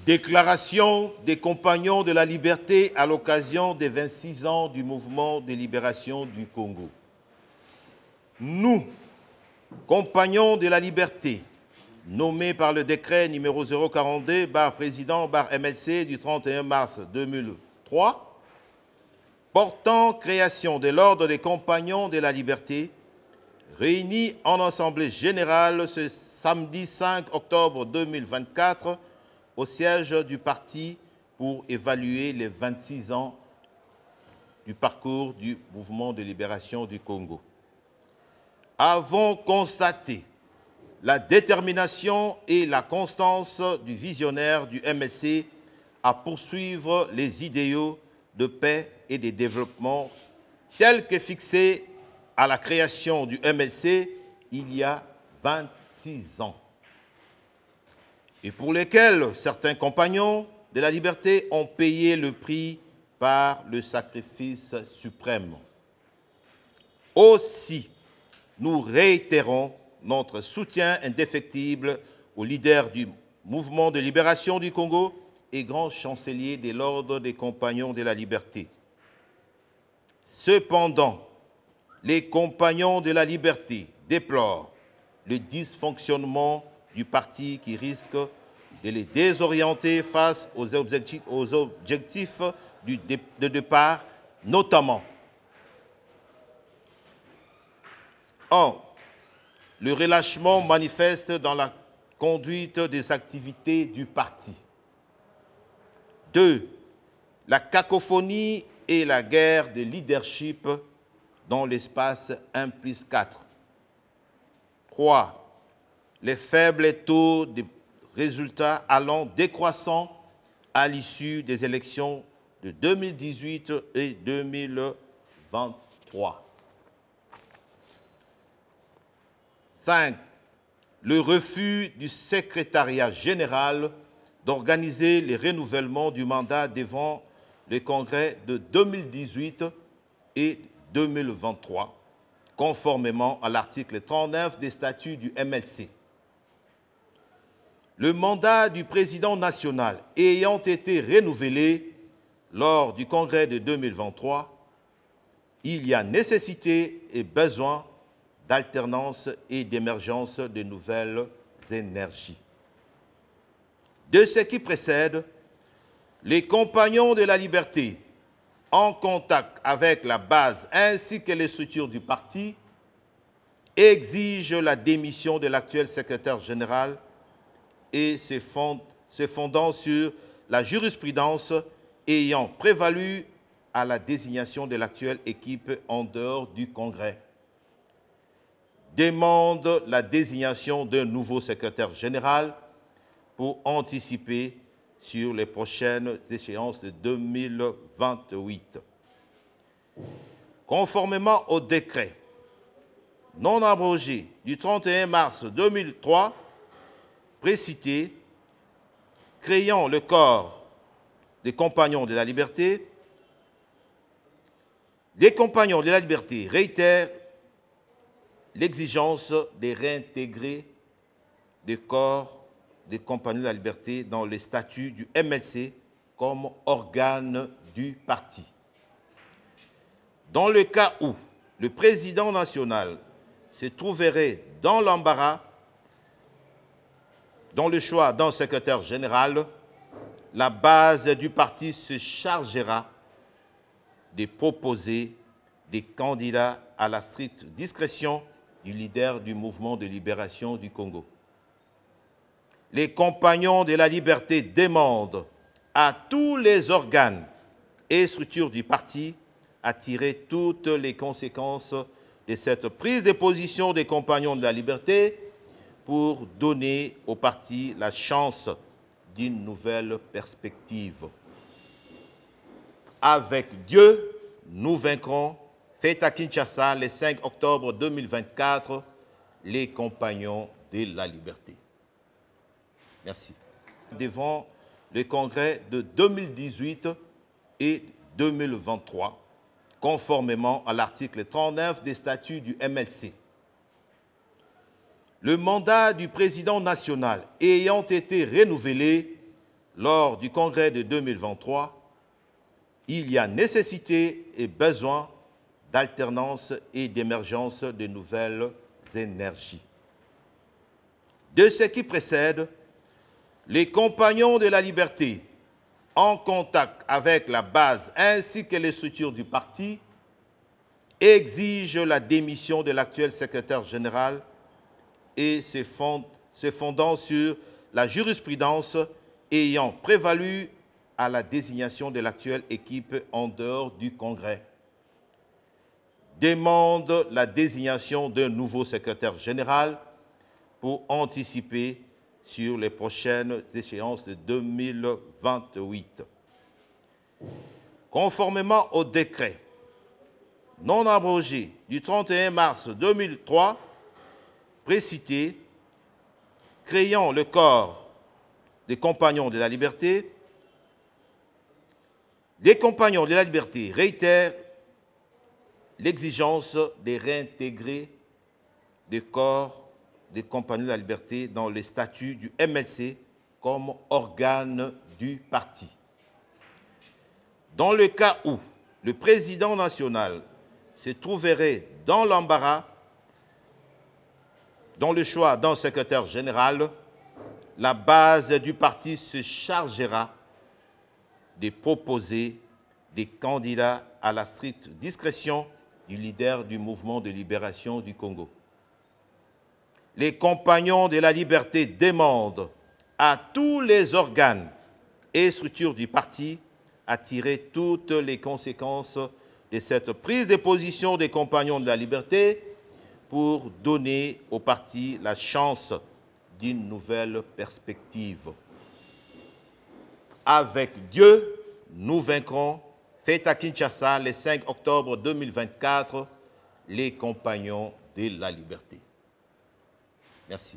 Déclaration des Compagnons de la Liberté à l'occasion des 26 ans du mouvement de libération du Congo. Nous, Compagnons de la Liberté, nommés par le décret numéro 042, président, MLC du 31 mars 2003, portant création de l'Ordre des Compagnons de la Liberté, réunis en Assemblée générale ce samedi 5 octobre 2024, au siège du parti pour évaluer les 26 ans du parcours du mouvement de libération du Congo. Avons constaté la détermination et la constance du visionnaire du MLC à poursuivre les idéaux de paix et de développement tels que fixés à la création du MLC il y a 26 ans, et pour lesquels certains compagnons de la liberté ont payé le prix par le sacrifice suprême. Aussi, nous réitérons notre soutien indéfectible au leader du mouvement de libération du Congo et grand chancelier de l'Ordre des Compagnons de la Liberté. Cependant, les Compagnons de la Liberté déplorent le dysfonctionnement du parti qui risque de les désorienter face aux objectifs de départ, notamment 1. Le relâchement manifeste dans la conduite des activités du parti. 2. La cacophonie et la guerre de leadership dans l'espace 1+4. 3. Les faibles taux de résultats allant décroissant à l'issue des élections de 2018 et 2023. 5. Le refus du secrétariat général d'organiser les renouvellements du mandat devant le congrès de 2018 et 2023, conformément à l'article 39 des statuts du MLC. Le mandat du président national ayant été renouvelé lors du congrès de 2023, il y a nécessité et besoin d'alternance et d'émergence de nouvelles énergies. De ce qui précède, les Compagnons de la Liberté, en contact avec la base ainsi que les structures du parti, exigent la démission de l'actuel secrétaire général et se fondant sur la jurisprudence ayant prévalu à la désignation de l'actuelle équipe en dehors du Congrès. Demande la désignation d'un nouveau secrétaire général pour anticiper sur les prochaines échéances de 2028. Conformément au décret non abrogé du 31 mars 2003, précité, créant le corps des Compagnons de la Liberté, les Compagnons de la Liberté réitèrent l'exigence de réintégrer le corps des Compagnons de la Liberté dans les statuts du MLC comme organe du parti. Dans le cas où le président national se trouverait dans l'embarras dans le choix d'un secrétaire général, la base du parti se chargera de proposer des candidats à la stricte discrétion du leader du mouvement de libération du Congo. Les Compagnons de la Liberté demandent à tous les organes et structures du parti à tirer toutes les conséquences de cette prise de position des Compagnons de la Liberté pour donner au parti la chance d'une nouvelle perspective. Avec Dieu, nous vaincrons. Fait à Kinshasa le 5 octobre 2024, les Compagnons de la Liberté. Merci. Devant le congrès de 2018 et 2023, conformément à l'article 39 des statuts du MLC. Le mandat du président national ayant été renouvelé lors du congrès de 2023, il y a nécessité et besoin d'alternance et d'émergence de nouvelles énergies. De ce qui précède, les compagnons de la liberté, en contact avec la base ainsi que les structures du parti, exigent la démission de l'actuel secrétaire général et se fondant sur la jurisprudence ayant prévalu à la désignation de l'actuelle équipe en dehors du Congrès. Demande la désignation d'un nouveau secrétaire général pour anticiper sur les prochaines échéances de 2028. Conformément au décret non abrogé du 31 mars 2003, précité, créant le corps des Compagnons de la Liberté, les Compagnons de la Liberté réitèrent l'exigence de réintégrer le corps des Compagnons de la Liberté dans les statuts du MLC comme organe du parti. Dans le cas où le président national se trouverait dans l'embarras dans le choix d'un secrétaire général, la base du parti se chargera de proposer des candidats à la stricte discrétion du leader du mouvement de libération du Congo. Les Compagnons de la Liberté demandent à tous les organes et structures du parti à tirer toutes les conséquences de cette prise de position des Compagnons de la Liberté pour donner au parti la chance d'une nouvelle perspective. Avec Dieu, nous vaincrons. Fête à Kinshasa le 5 octobre 2024, les Compagnons de la Liberté. Merci.